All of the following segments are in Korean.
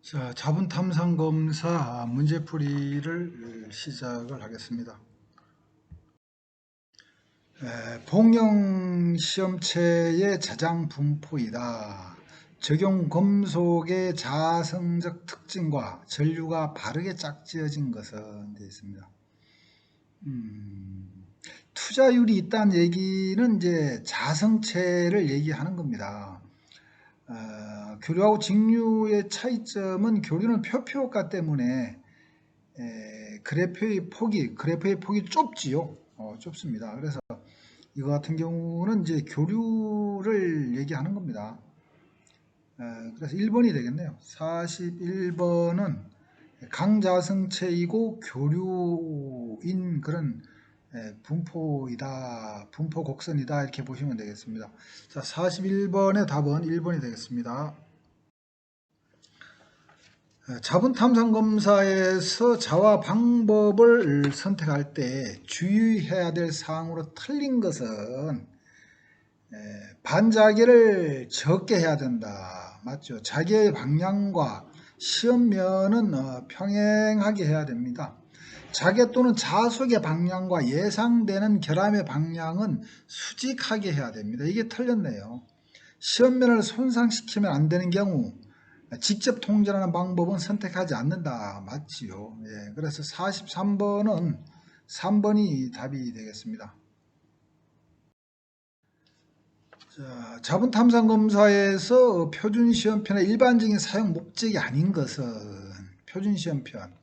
자, 자분 탐상 검사 문제풀이를 시작을 하겠습니다. 봉영 시험체의 자장 분포이다. 적용 금속의 자성적 특징과 전류가 바르게 짝지어진 것은 되어 있습니다. 투자율이 있다는 얘기는 이제 자성체를 얘기하는 겁니다. 교류하고 직류의 차이점은 교류는 표표효과 때문에 그래프의 폭이 좁지요. 좁습니다. 그래서 이거 같은 경우는 이제 교류를 얘기하는 겁니다. 그래서 1번이 되겠네요. 41번은 강자성체이고 교류인 그런 분포이다, 분포 곡선이다 이렇게 보시면 되겠습니다. 자, 41번의 답은 1번이 되겠습니다. 자분 탐상 검사에서 자와 방법을 선택할 때 주의해야 될 사항으로 틀린 것은 반자개를 적게 해야 된다. 맞죠? 자개의 방향과 시험면은 평행하게 해야 됩니다. 자개 또는 자속의 방향과 예상되는 결함의 방향은 수직하게 해야 됩니다. 이게 틀렸네요. 시험면을 손상시키면 안 되는 경우 직접 통제하는 방법은 선택하지 않는다. 맞지요. 예, 그래서 43번은 3번이 답이 되겠습니다. 자, 자분 탐상 검사에서 표준 시험편의 일반적인 사용 목적이 아닌 것은 표준 시험편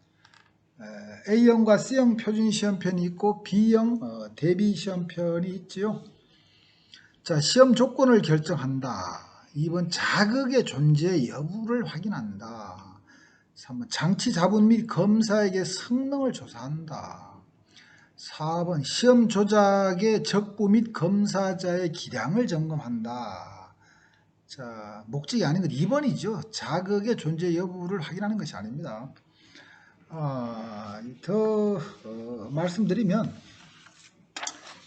A형과 C형 표준 시험편이 있고 B형 대비 시험편이 있지요. 자, 시험 조건을 결정한다. 2번 자극의 존재 여부를 확인한다. 3번 장치 자분 및 검사에게 성능을 조사한다. 4번 시험 조작의 적부 및 검사자의 기량을 점검한다. 자, 목적이 아닌 것 2번이죠. 자극의 존재 여부를 확인하는 것이 아닙니다. 더 말씀드리면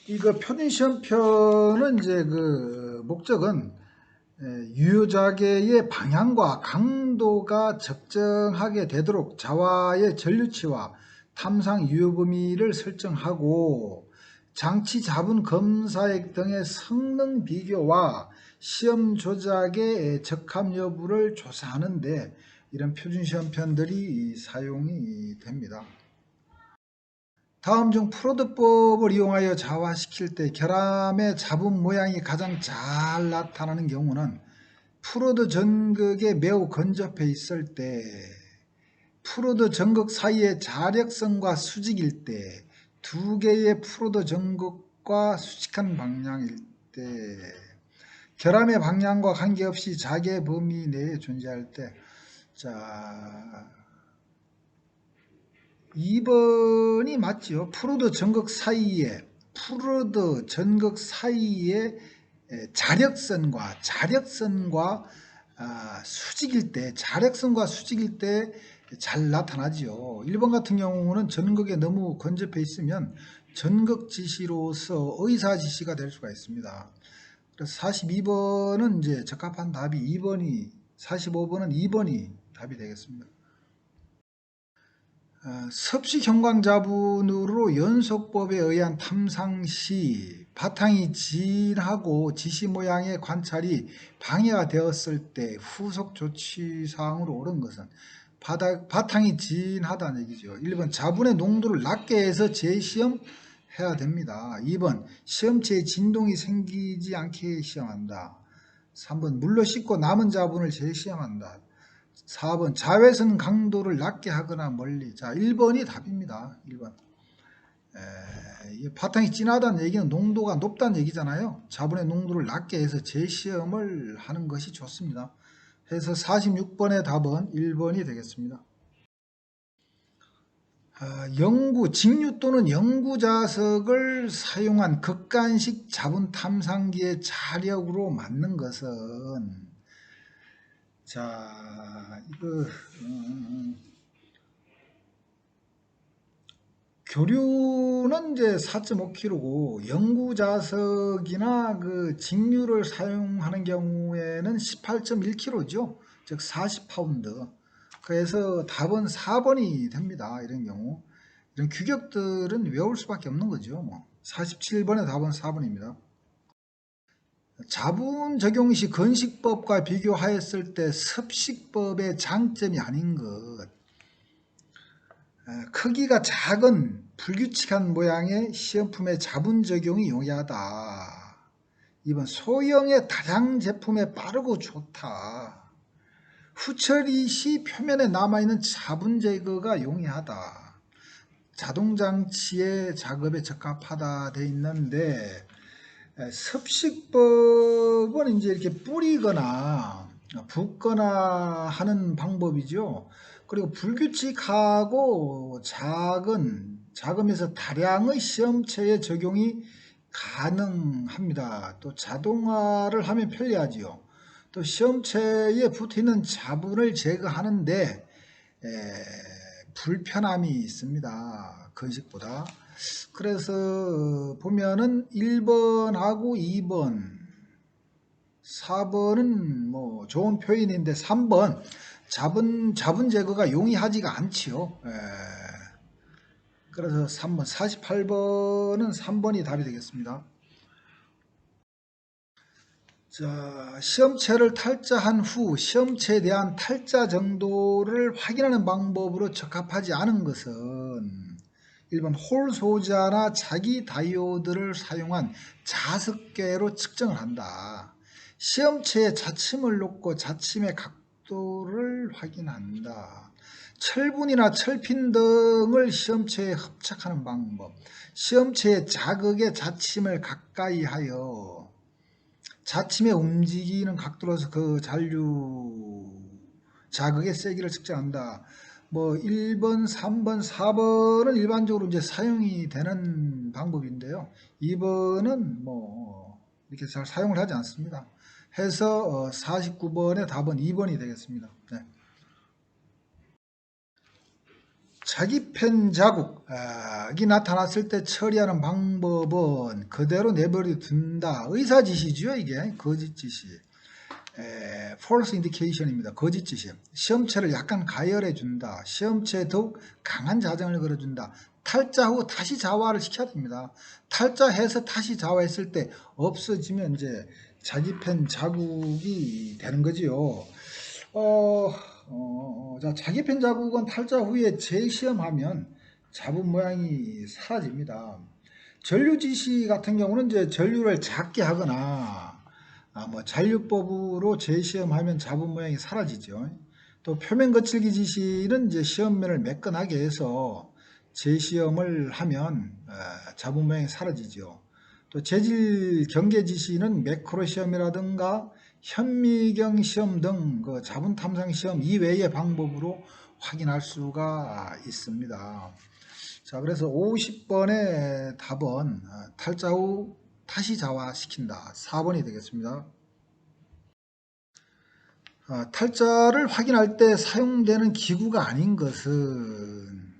이거 표준시험표는 이제 그 목적은 유효자계의 방향과 강도가 적정하게 되도록 자와의 전류치와 탐상 유효 범위를 설정하고 장치 자분 검사액 등의 성능 비교와 시험 조작의 적합 여부를 조사하는데 이런 표준시험편들이 사용이 됩니다. 다음 중 프로드법을 이용하여 자화시킬 때 결함의 잡음 모양이 가장 잘 나타나는 경우는 프로드 전극에 매우 근접해 있을 때, 프로드 전극 사이의 자력선과 수직일 때, 두 개의 프로드 전극과 수직한 방향일 때, 결함의 방향과 관계없이 자개 범위 내에 존재할 때, 자, 2번이 맞죠. 프로드 전극 사이에 자력선과 수직일 때 잘 나타나죠. 1번 같은 경우는 전극에 너무 근접해 있으면 전극 지시로서 의사 지시가 될 수가 있습니다. 그래서 42번은 이제 적합한 답이 2번이, 45번은 2번이 답이 되겠습니다. 섭식 형광자분으로 연속법에 의한 탐상 시 바탕이 진하고 지시 모양의 관찰이 방해가 되었을 때 후속 조치사항으로 옳은 것은 바탕이 진하다는 얘기죠. 1번 자분의 농도를 낮게 해서 재시험해야 됩니다. 2번 시험체에 진동이 생기지 않게 시험한다. 3번 물로 씻고 남은 자분을 재시험한다. 4번 자외선 강도를 낮게 하거나 멀리. 자, 1번이 답입니다. 1번. 바탕이 진하다는 얘기는 농도가 높다는 얘기잖아요. 자분의 농도를 낮게 해서 재시험을 하는 것이 좋습니다. 해서 46번의 답은 1번이 되겠습니다. 직류 또는 영구자석을 사용한 극간식 자분 탐상기의 자력으로 맞는 것은, 자, 이거 교류는 이제 4.5kg고 영구자석이나 그 직류를 사용하는 경우에는 18.1kg죠. 즉 40파운드. 그래서 답은 4번이 됩니다. 이런 경우. 이런 규격들은 외울 수밖에 없는 거죠. 47번의 답은 4번입니다. 자분 적용 시 건식법과 비교하였을 때 섭식법의 장점이 아닌 것. 크기가 작은 불규칙한 모양의 시험품의 자분 적용이 용이하다. 2번 소형의 다량 제품에 빠르고 좋다. 후처리 시 표면에 남아있는 자분 제거가 용이하다. 자동장치의 작업에 적합하다 돼 있는데 섭식법은 이제 이렇게 뿌리거나 붓거나 하는 방법이죠. 그리고 불규칙하고 작으면서 다량의 시험체에 적용이 가능합니다. 또 자동화를 하면 편리하지요. 또 시험체에 붙어있는 자분을 제거하는데 불편함이 있습니다. 건식보다. 그래서 보면은 1번하고 2번, 4번은 뭐 좋은 표현인데 3번 자분 제거가 용이하지가 않지요. 그래서 3번, 48번은 3번이 답이 되겠습니다. 자, 시험체를 탈자한 후 시험체에 대한 탈자 정도를 확인하는 방법으로 적합하지 않은 것은 1번 홀 소자나 자기 다이오드를 사용한 자석계로 측정을 한다. 시험체에 자침을 놓고 자침의 각도를 확인한다. 철분이나 철핀 등을 시험체에 흡착하는 방법. 시험체의 자극의 자침을 가까이 하여 자침의 움직이는 각도로서 그 잔류 자극의 세기를 측정한다. 뭐 1번, 3번, 4번은 일반적으로 이제 사용이 되는 방법인데요. 2번은 뭐 이렇게 잘 사용을 하지 않습니다. 해서 49번의 답은 2번이 되겠습니다. 네. 자기펜 자국이 나타났을 때 처리하는 방법은 그대로 내버려 둔다. 의사지시죠, 이게. 거짓지시. false indication입니다. 거짓지시. 시험체를 약간 가열해 준다. 시험체에 더욱 강한 자정을 걸어준다. 탈자 후 다시 자화를 시켜야 됩니다. 탈자해서 다시 자화했을 때 없어지면 이제 자기펜 자국이 되는 거지요. 자, 자기펜 자국은 탈자 후에 재시험하면 자분 모양이 사라집니다. 전류지시 같은 경우는 이제 전류를 작게 하거나 뭐 잔류법으로 재시험하면 자분 모양이 사라지죠. 또 표면 거칠기 지시는 이제 시험면을 매끈하게 해서 재시험을 하면 자분 모양이 사라지죠. 또 재질 경계 지시는 매크로 시험이라든가 현미경 시험 등 그 자분 탐상 시험 이외의 방법으로 확인할 수가 있습니다. 자, 그래서 50번의 답은 탈자 후 다시 자화시킨다. 4번이 되겠습니다. 탈자를 확인할 때 사용되는 기구가 아닌 것은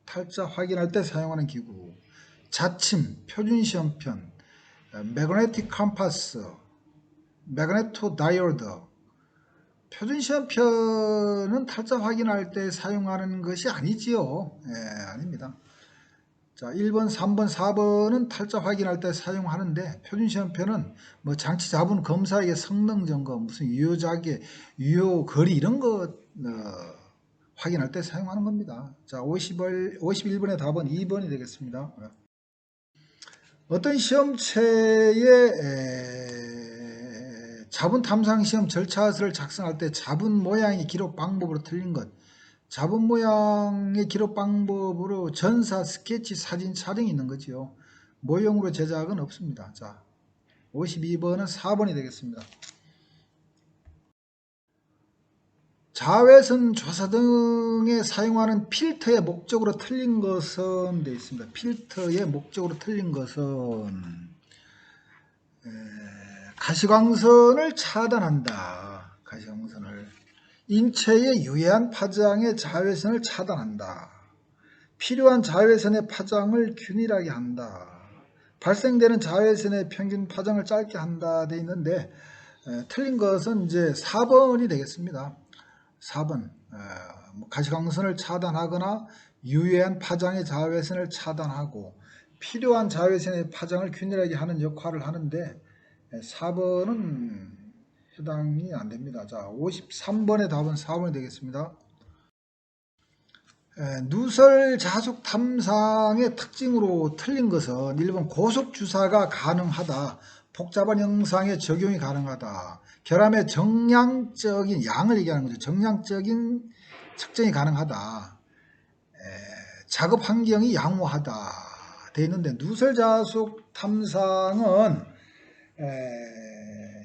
탈자 확인할 때 사용하는 기구, 자침, 표준시험편, 매그네틱 컴파스, 매그네토 다이오드. 표준시험편은 탈자 확인할 때 사용하는 것이 아니지요. 아닙니다. 자, 1번, 3번, 4번은 탈자 확인할 때 사용하는데 표준시험편은 뭐 장치 자분 검사에게 성능 점검, 무슨 유효자계, 유효거리 이런 거 확인할 때 사용하는 겁니다. 자, 51번의 답은 2번이 되겠습니다. 어떤 시험체의 자분 탐상 시험 절차서를 작성할 때 자분 모양의 기록 방법으로 틀린 것. 자분 모양의 기록 방법으로 전사, 스케치, 사진 촬영이 있는 거죠. 모형으로 제작은 없습니다. 자, 52번은 4번이 되겠습니다. 자외선 조사 등에 사용하는 필터의 목적으로 틀린 것은 되어 있습니다. 필터의 목적으로 틀린 것은 가시광선을 차단한다. 가시광선을. 인체에 유해한 파장의 자외선을 차단한다. 필요한 자외선의 파장을 균일하게 한다. 발생되는 자외선의 평균 파장을 짧게 한다 돼 있는데 틀린 것은 이제 4번이 되겠습니다. 4번 가시광선을 차단하거나 유해한 파장의 자외선을 차단하고 필요한 자외선의 파장을 균일하게 하는 역할을 하는데 4번은 해당이 안 됩니다. 자, 53번의 답은 4번이 되겠습니다. 누설 자숙 탐상의 특징으로 틀린 것은 1번 고속 주사가 가능하다. 복잡한 영상에 적용이 가능하다. 결함의 정량적인 양을 얘기하는 거죠. 정량적인 측정이 가능하다. 작업 환경이 양호하다. 되어 있는데 누설 자숙 탐상은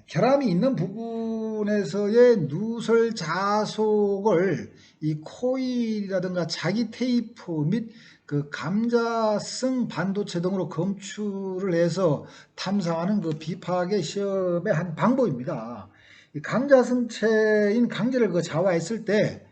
결함이 있는 부분에서의 누설 자속을 이 코일이라든가 자기 테이프 및 그 감자성 반도체 등으로 검출을 해서 탐사하는 그 비파계 시험의 한 방법입니다. 이 강자성체인 강제를 그 자화했을 때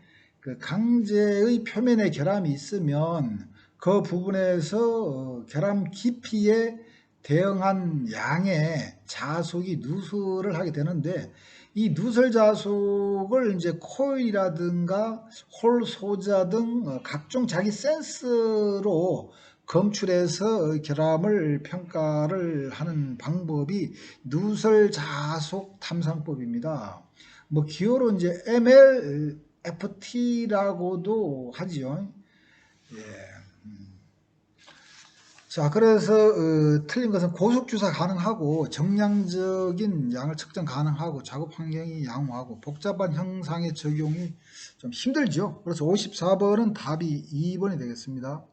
그 강제의 표면에 결함이 있으면 그 부분에서 결함 깊이에 대응한 양의 자속이 누설을 하게 되는데 이 누설 자속을 이제 코일이라든가 홀 소자 등 각종 자기 센서로 검출해서 결함을 평가를 하는 방법이 누설 자속 탐상법입니다. 뭐 기호로 이제 MLFT라고도 하지요. 예. 자, 그래서 틀린 것은 고속주사 가능하고 정량적인 양을 측정 가능하고 작업 환경이 양호하고 복잡한 형상의 적용이 좀 힘들죠. 그래서 54번은 답이 2번이 되겠습니다.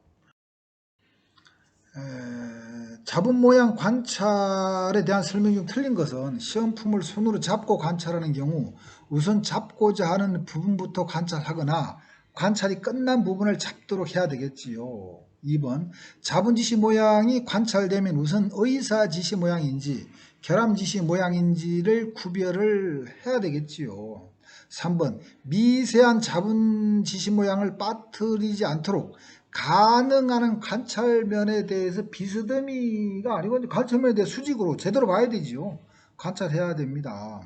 잡음 모양 관찰에 대한 설명 중 틀린 것은 시험품을 손으로 잡고 관찰하는 경우 우선 잡고자 하는 부분부터 관찰하거나 관찰이 끝난 부분을 잡도록 해야 되겠지요. 2번 잡은 지시 모양이 관찰되면 우선 의사 지시 모양인지 결함 지시 모양인지를 구별을 해야 되겠지요. 3번 미세한 잡은 지시 모양을 빠뜨리지 않도록 가능한 관찰면에 대해서 비스듬히가 아니고 관찰면에 대해 수직으로 제대로 봐야 되지요. 관찰해야 됩니다.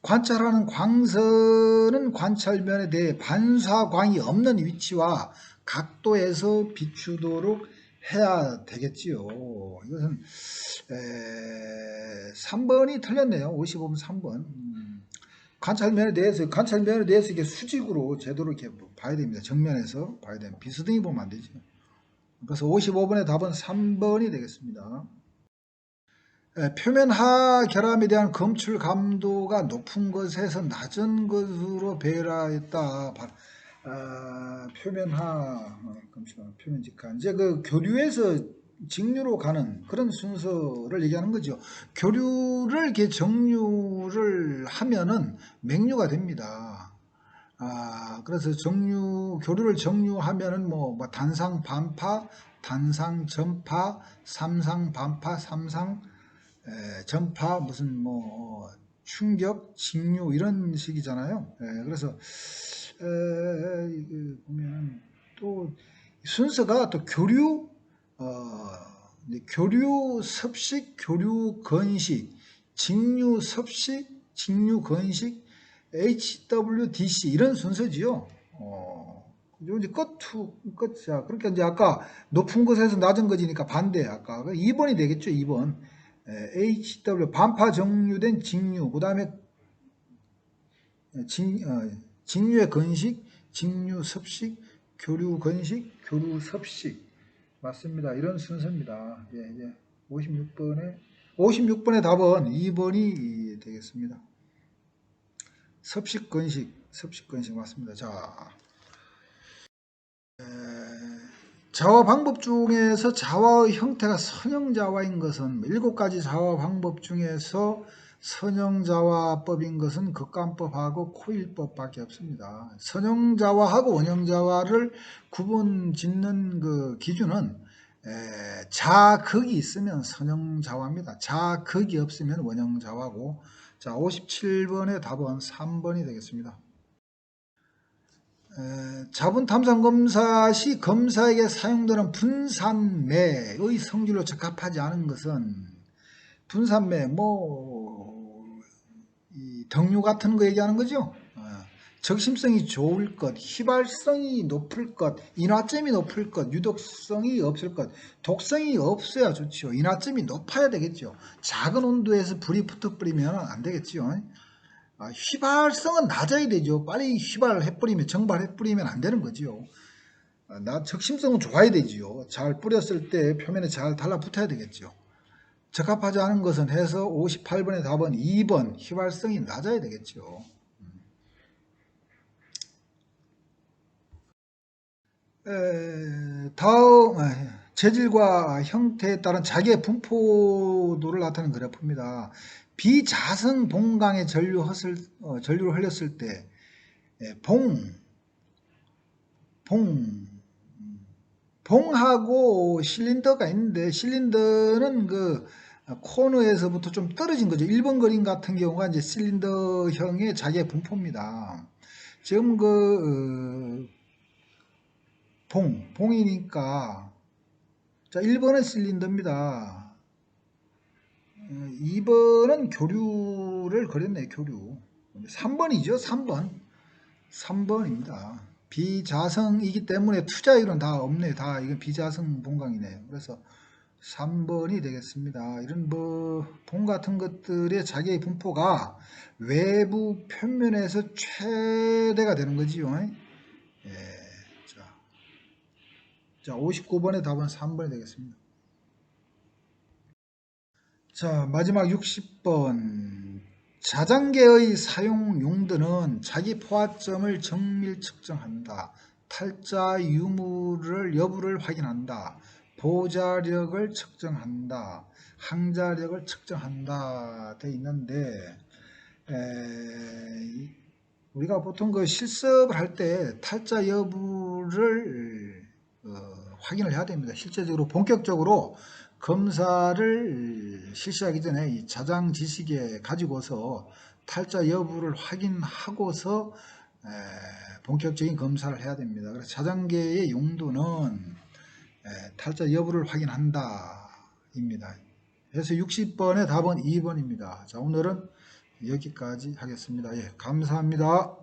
관찰하는 광선은 관찰면에 대해 반사광이 없는 위치와 각도에서 비추도록 해야 되겠지요. 이것은 3번이 틀렸네요. 55번 3번. 관찰면에 대해서 이렇게 수직으로 제대로 이렇게 봐야 됩니다. 정면에서 봐야 됩니다. 비스듬히 보면 안 되죠. 그래서 55번의 답은 3번이 되겠습니다. 표면하 결함에 대한 검출 감도가 높은 것에서 낮은 것으로 배열하였다. 표면하 검출, 표면직한. 이제 그 교류에서 직류로 가는 그런 순서를 얘기하는 거죠. 교류를 이렇게 정류를 하면은 맹류가 됩니다. 그래서 교류를 정류하면은 뭐 단상 반파, 단상 전파, 삼상 반파, 삼상 전파, 무슨 뭐 충격, 직류 이런 식이잖아요. 그래서 보면 또 순서가 또 교류, 교류 섭식, 교류 건식, 직류 섭식, 직류 건식, HWDC 이런 순서지요. 이제 끝이야. 그러니까 이제 아까 높은 곳에서 낮은 것이니까 반대. 아까 2번이 되겠죠. 2번. HW 반파 정류된 직류. 그 다음에 직류의 건식, 직류 섭식, 교류 건식, 교류 섭식. 맞습니다. 이런 순서입니다. 예. 56번의 답은 2번이 되겠습니다. 섭식 건식 맞습니다. 자, 자화 방법 중에서 자화의 형태가 선형자화인 것은 7가지 자화 방법 중에서 선형자화법인 것은 극관법하고 코일법밖에 없습니다. 선형자화하고 원형자화를 구분 짓는 그 기준은 자극이 있으면 선형자화입니다. 자극이 없으면 원형자화고. 자, 57번의 답은 3번이 되겠습니다. 자본 탐상 검사 시 검사에게 사용되는 분산매의 성질로 적합하지 않은 것은 분산매 이 등류 같은 거 얘기하는 거죠. 적심성이 좋을 것, 휘발성이 높을 것, 인화점이 높을 것, 유독성이 없을 것, 독성이 없어야 좋죠. 인화점이 높아야 되겠죠. 작은 온도에서 불이 붙어버리면 안 되겠죠. 휘발성은 낮아야 되죠. 빨리 휘발해버리면, 정발해버리면 안 되는 거죠. 적심성은 좋아야 되지요. 잘 뿌렸을 때 표면에 잘 달라붙어야 되겠죠. 적합하지 않은 것은 해서 58번의 답은 2번 휘발성이 낮아야 되겠죠. 다음 재질과 형태에 따른 자기의 분포도를 나타내는 그래프입니다. 비자성 봉강에 전류를 흘렸을 때 봉하고 실린더가 있는데 실린더는 그 코너에서부터 좀 떨어진 거죠. 1번 그림 같은 경우가 이제 실린더형의 자기의 분포입니다. 지금 봉이니까 자 1번은 실린더입니다. 2번은 교류를 그렸네요. 교류. 3번이죠. 3번입니다. 비자성이기 때문에 투자율은 다 없네요. 다 이건 비자성 봉강이네요. 그래서 3번이 되겠습니다. 이런 봉 같은 것들의 자기의 분포가 외부 표면에서 최대가 되는 거지요. 예, 자 59번의 답은 3번이 되겠습니다. 자, 마지막 60번. 자장계의 사용 용도는 자기 포화점을 정밀 측정한다. 탈자 유무를 여부를 확인한다. 보자력을 측정한다. 항자력을 측정한다. 돼 있는데 우리가 보통 그 실습을 할 때 탈자 여부를 확인을 해야 됩니다. 실제적으로 본격적으로 검사를 실시하기 전에 이 자장 지식에 가지고서 탈자 여부를 확인하고서 본격적인 검사를 해야 됩니다. 그래서 자장계의 용도는 탈자 여부를 확인한다 입니다. 그래서 60번의 답은 2번입니다. 자, 오늘은 여기까지 하겠습니다. 예, 감사합니다.